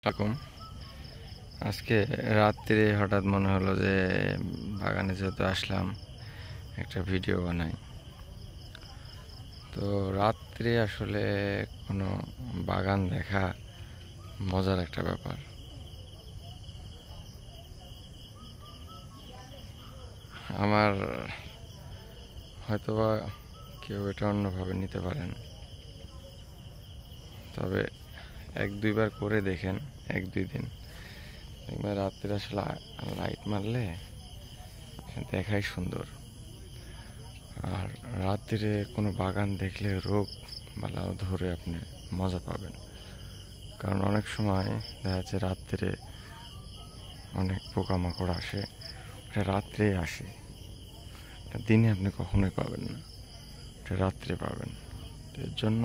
রকম আজকে রাত্রে হঠাৎ মনে হলো যে বাগানে যেহেতু আসলাম একটা ভিডিও বানাই। তো রাত্রে আসলে কোনো বাগান দেখা মজার একটা ব্যাপার। আমার হয়তোবা কেউ এটা অন্যভাবে নিতে পারেন, তবে এক দুইবার করে দেখেন, এক দুই দিন দেখবেন রাত্রে আসলে লাইট মারলে দেখাই সুন্দর। আর রাত্রে কোনো বাগান দেখলে রোগ বালাও ধরে আপনি মজা পাবেন। কারণ অনেক সময় দেখা যাচ্ছে রাত্রে অনেক পোকামাকড় আসে, ওটা রাত্রেই আসে, দিনে আপনি কখনোই পাবেন না, ওটা রাত্রে পাবেন। তো এর জন্য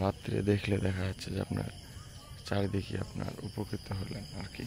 রাত্রে দেখলে দেখা যাচ্ছে যে আপনার চারিদিকে আপনার উপকৃত হলেন আর কি।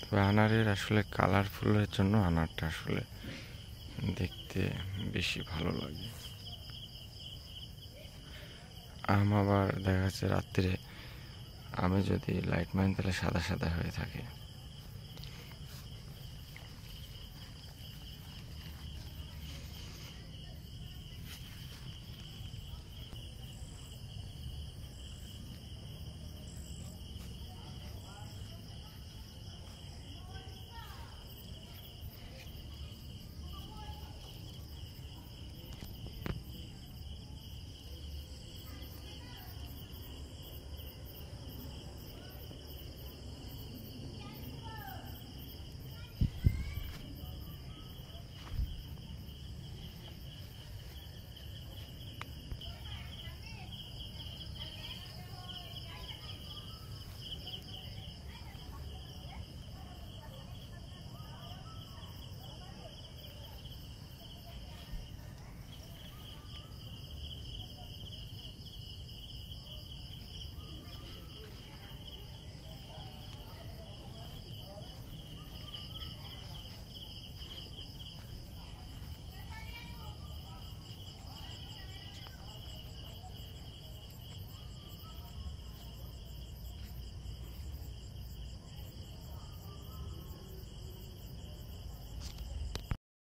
তবে আনারের আসলে কালারফুলের জন্য আনারটা আসলে দেখতে বেশি ভালো লাগে। আম আবার দেখা যাচ্ছে রাত্রে আমি যদি লাইট মারি তাহলে সাদা সাদা হয়ে থাকে।